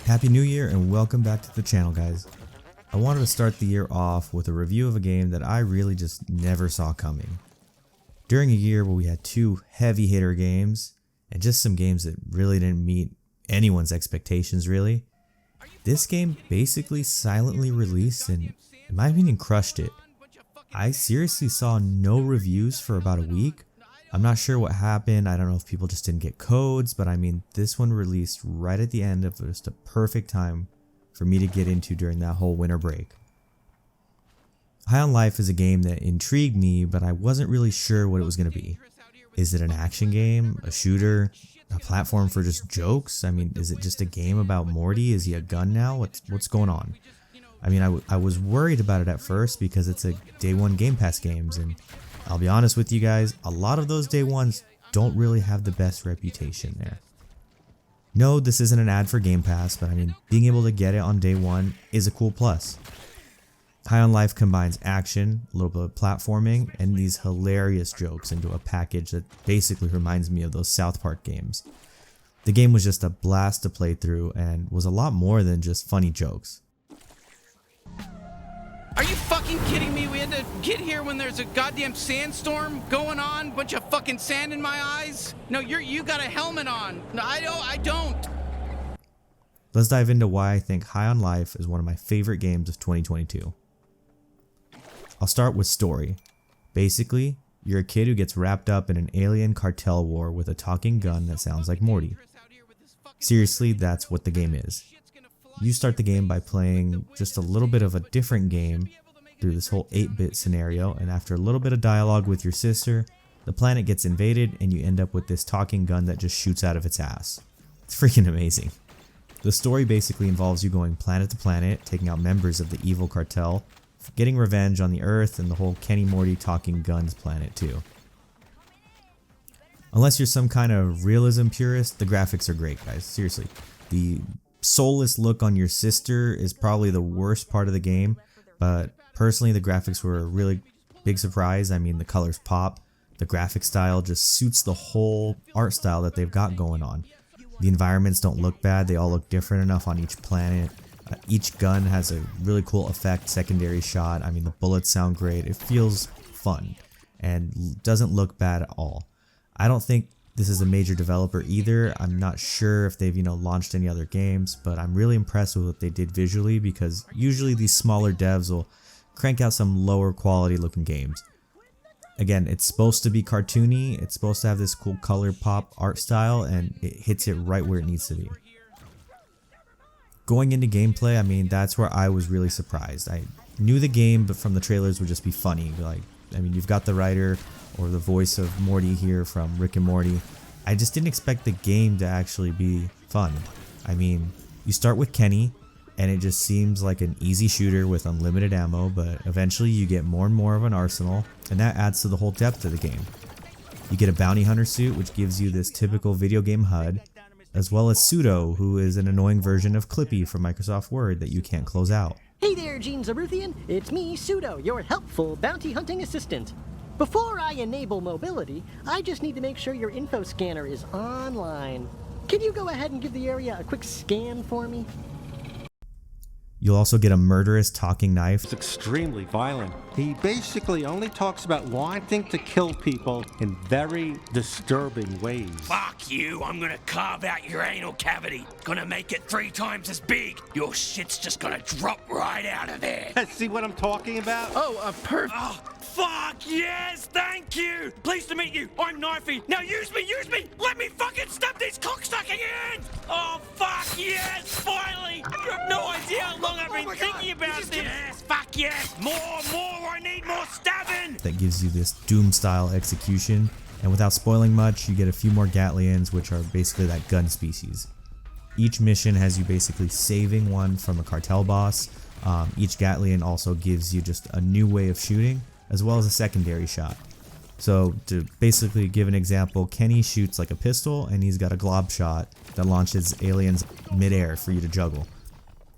Happy New Year and welcome back to the channel, guys. I wanted to start the year off with a review of a game that I really just never saw coming. During a year where we had two heavy hitter games and just some games that really didn't meet anyone's expectations really, this game basically silently released and in my opinion crushed it. I seriously saw no reviews for about a week. I'm not sure what happened. I don't know if people just didn't get codes, but I mean, this one released right at the end of just a perfect time for me to get into during that whole winter break. High on Life is a game that intrigued me, but I wasn't really sure what it was going to be. Is it an action game, a shooter, a platform for just jokes? I mean, is it just a game about Morty? Is he a gun now? What's going on? I mean, I was worried about it at first because it's a day one Gamepass games, and I'll be honest with you guys, a lot of those day ones don't really have the best reputation there. No, this isn't an ad for Gamepass, but I mean, being able to get it on day one is a cool plus. High on Life combines action, a little bit of platforming, and these hilarious jokes into a package that basically reminds me of those South Park games. The game was just a blast to play through and was a lot more than just funny jokes. Are you fucking kidding me? We had to get here when there's a goddamn sandstorm going on, bunch of fucking sand in my eyes. No, you got a helmet on. No, I don't. Let's dive into why I think High on Life is one of my favorite games of 2022. I'll start with story. Basically, you're a kid who gets wrapped up in an alien cartel war with a talking gun that sounds like Morty. Seriously, that's what the game is. You start the game by playing just a little bit of a different game through this whole 8-bit scenario, and after a little bit of dialogue with your sister, the planet gets invaded and you end up with this talking gun that just shoots out of its ass. It's freaking amazing. The story basically involves you going planet to planet, taking out members of the evil cartel, getting revenge on the Earth, and the whole Kenny Morty talking guns planet too. Unless you're some kind of realism purist, the graphics are great, guys. Seriously. The soulless look on your sister is probably the worst part of the game, but personally the graphics were a really big surprise. I mean, the colors pop, the graphic style just suits the whole art style that they've got going on. The environments don't look bad, they all look different enough on each planet. Each gun has a really cool effect, secondary shot. I mean, the bullets sound great, it feels fun and doesn't look bad at all. I don't think this is a major developer either. I'm not sure if they've launched any other games, but I'm really impressed with what they did visually because usually these smaller devs will crank out some lower quality looking games. Again, it's supposed to be cartoony, it's supposed to have this cool color pop art style, and it hits it right where it needs to be. Going into gameplay, I mean, that's where I was really surprised. I knew the game, but from the trailers would just be funny. I mean, you've got the writer or the voice of Morty here from Rick and Morty. I just didn't expect the game to actually be fun. I mean, you start with Kenny, and it just seems like an easy shooter with unlimited ammo, but eventually you get more and more of an arsenal, and that adds to the whole depth of the game. You get a bounty hunter suit, which gives you this typical video game HUD, as well as Pseudo, who is an annoying version of Clippy from Microsoft Word that you can't close out. Hey there, Gene Zaruthian. It's me, Pseudo, your helpful bounty hunting assistant. Before I enable mobility, I just need to make sure your info scanner is online. Can you go ahead and give the area a quick scan for me? You'll also get a murderous talking knife. It's extremely violent. He basically only talks about wanting to kill people in very disturbing ways. Fuck you, I'm gonna carve out your anal cavity. Gonna make it 3 times as big. Your shit's just gonna drop right out of there. See what I'm talking about? Oh, perfect. Oh, fuck yes, thank you. Pleased to meet you. I'm Knifey. Now use me. Let me fucking stab these cocksucking hands. Oh, fuck yes, finally. You have no idea how long I've been thinking about this. Yes, fuck yes. More. I need more stabbing. That gives you this Doom style execution, and without spoiling much, you get a few more Gatlians, which are basically that gun species. Each mission has you basically saving one from a cartel boss. Each Gatlian also gives you just a new way of shooting, as well as a secondary shot. So to basically give an example, Kenny shoots like a pistol, and he's got a glob shot that launches aliens midair for you to juggle.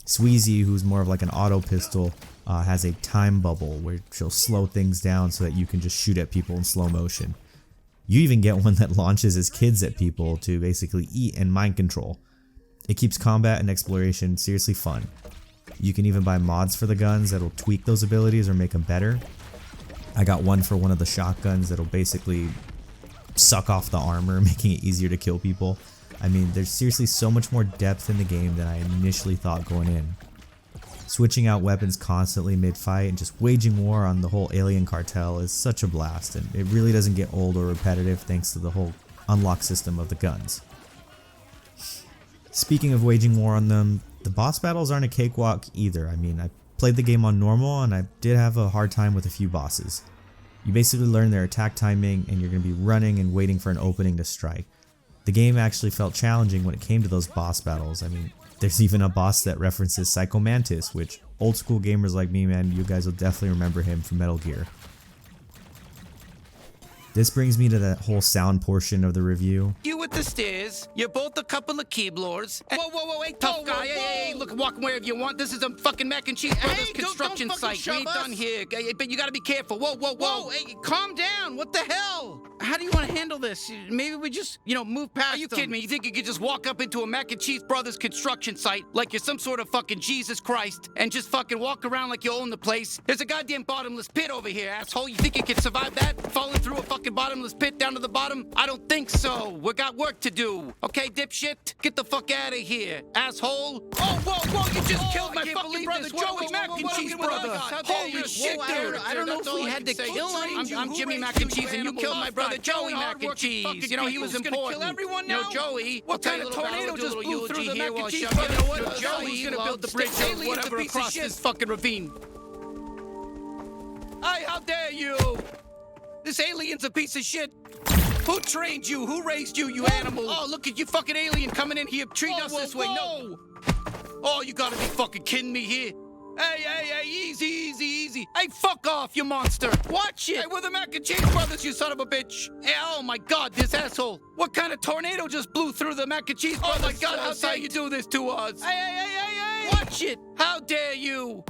Sweezy, who's more of like an auto pistol, has a time bubble where she'll slow things down so that you can just shoot at people in slow motion. You even get one that launches his kids at people to basically eat and mind control. It keeps combat and exploration seriously fun. You can even buy mods for the guns that'll tweak those abilities or make them better. I got one for one of the shotguns that'll basically suck off the armor, making it easier to kill people. I mean, there's seriously so much more depth in the game than I initially thought going in. Switching out weapons constantly mid-fight and just waging war on the whole alien cartel is such a blast, and it really doesn't get old or repetitive thanks to the whole unlock system of the guns. Speaking of waging war on them, the boss battles aren't a cakewalk either. I mean, I played the game on normal and I did have a hard time with a few bosses. You basically learn their attack timing and you're going to be running and waiting for an opening to strike. The game actually felt challenging when it came to those boss battles. I mean, there's even a boss that references Psycho Mantis, which old school gamers like me, man, you guys will definitely remember him from Metal Gear. This brings me to that whole sound portion of the review. You with the stairs. You're both a couple of Keeblors. Whoa, hey, tough guy. Hey, look, walk wherever you want. This is a fucking Mac and Cheese Brothers construction site. We ain't done here. But you gotta be careful. Whoa. Hey, calm down. What the hell? How do you want to handle this? Maybe we just, move past. Are you kidding me? You think you could just walk up into a Mac and Cheese Brothers construction site like you're some sort of fucking Jesus Christ and just fucking walk around like you own the place? There's a goddamn bottomless pit over here, asshole. You think you can survive that? Falling through a fucking bottomless pit down to the bottom? I don't think so. We got work to do. Okay, dipshit? Get the fuck out of here, asshole. Oh, whoa, you just killed my fucking brother, Joey Mac and Cheese Brother. Holy shit, dude. I don't know if we had to kill him. I'm Jimmy Mac and Cheese and you killed my brother, Joey Mac and Cheese. He was important. Joey, what kind of tornado just blew through the Mac and Cheese Brother? Joey's gonna build the bridge or whatever across this fucking ravine. How dare you! This alien's a piece of shit. Who trained you? Who raised you, you animal? Oh, look at you fucking alien coming in here treating us this way. No! Oh, you gotta be fucking kidding me here. Hey, easy. Hey, fuck off, you monster. Watch it. Hey, we're the Mac and Cheese Brothers, you son of a bitch. Hey, oh my God, this asshole. What kind of tornado just blew through the Mac and Cheese Brothers? Oh my God, how dare you do this to us? Hey. Watch it. How dare you?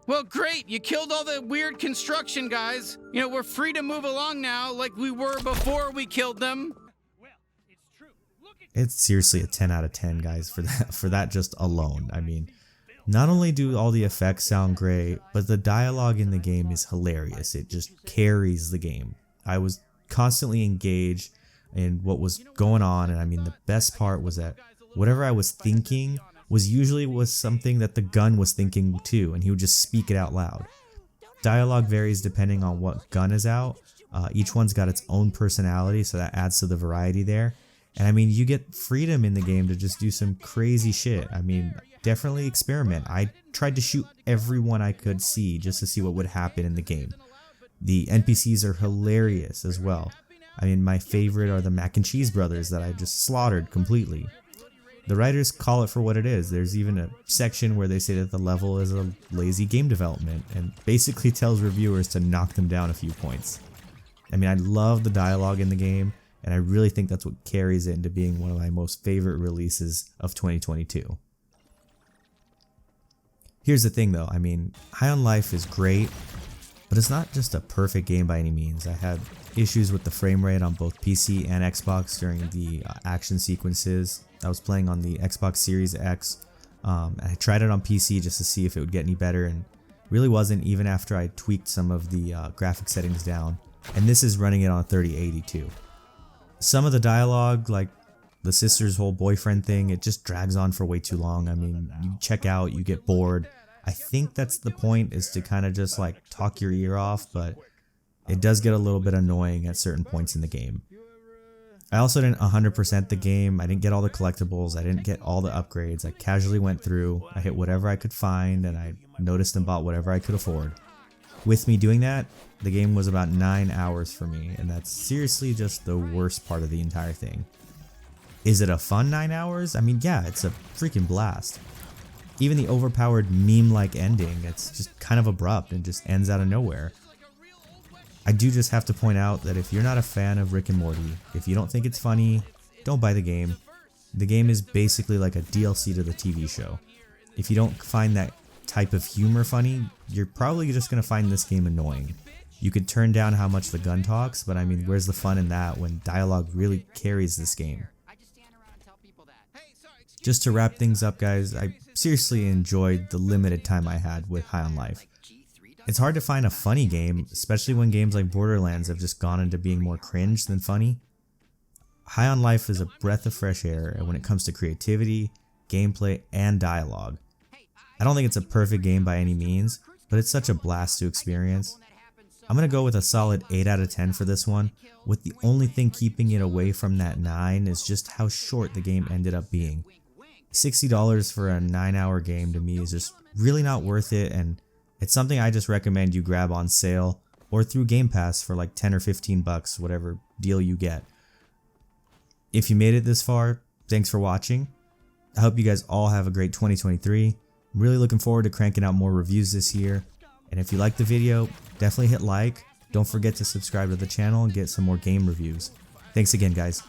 Well, great. You killed all the weird construction guys. We're free to move along now like we were before we killed them. It's seriously a 10 out of 10, guys, for that just alone. I mean, not only do all the effects sound great, but the dialogue in the game is hilarious. It just carries the game. I was constantly engaged in what was going on, and I mean, the best part was that whatever I was thinking was usually something that the gun was thinking too, and he would just speak it out loud. Dialogue varies depending on what gun is out. Each one's got its own personality, so that adds to the variety there. And I mean, you get freedom in the game to just do some crazy shit. I mean, definitely experiment. I tried to shoot everyone I could see just to see what would happen in the game. The NPCs are hilarious as well. I mean, my favorite are the Mac and Cheese Brothers that I just slaughtered completely. The writers call it for what it is. There's even a section where they say that the level is a lazy game development and basically tells reviewers to knock them down a few points. I mean, I love the dialogue in the game, and I really think that's what carries it into being one of my most favorite releases of 2022. Here's the thing though, I mean, High on Life is great, but it's not just a perfect game by any means. I had issues with the frame rate on both PC and Xbox during the action sequences. I was playing on the Xbox Series X, and I tried it on PC just to see if it would get any better, and really wasn't, even after I tweaked some of the graphic settings down. And this is running it on 3080 too. Some of the dialogue, like the sister's whole boyfriend thing, it just drags on for way too long. I mean, you check out, you get bored. I think that's the point, is to kind of just like talk your ear off, but it does get a little bit annoying at certain points in the game. I also didn't 100% the game. I didn't get all the collectibles. I didn't get all the upgrades. I casually went through. I hit whatever I could find, and I noticed and bought whatever I could afford. With me doing that, the game was about 9 hours for me, and that's seriously just the worst part of the entire thing. Is it a fun 9 hours? I mean, yeah, it's a freaking blast. Even the overpowered meme-like ending, it's just kind of abrupt and just ends out of nowhere. I do just have to point out that if you're not a fan of Rick and Morty, if you don't think it's funny, don't buy the game. The game is basically like a DLC to the TV show. If you don't find that type of humor funny, you're probably just going to find this game annoying. You could turn down how much the gun talks, but I mean, where's the fun in that when dialogue really carries this game? Just to wrap things up, guys, I seriously enjoyed the limited time I had with High on Life. It's hard to find a funny game, especially when games like Borderlands have just gone into being more cringe than funny. High on Life is a breath of fresh air when it comes to creativity, gameplay, and dialogue. I don't think it's a perfect game by any means, but it's such a blast to experience. I'm going to go with a solid 8 out of 10 for this one, with the only thing keeping it away from that 9 is just how short the game ended up being. $60 for a 9-hour game to me is just really not worth it, and it's something I just recommend you grab on sale or through Gamepass for like 10 or 15 bucks, whatever deal you get. If you made it this far, thanks for watching. I hope you guys all have a great 2023. I'm really looking forward to cranking out more reviews this year. And if you liked the video, definitely hit like. Don't forget to subscribe to the channel and get some more game reviews. Thanks again, guys.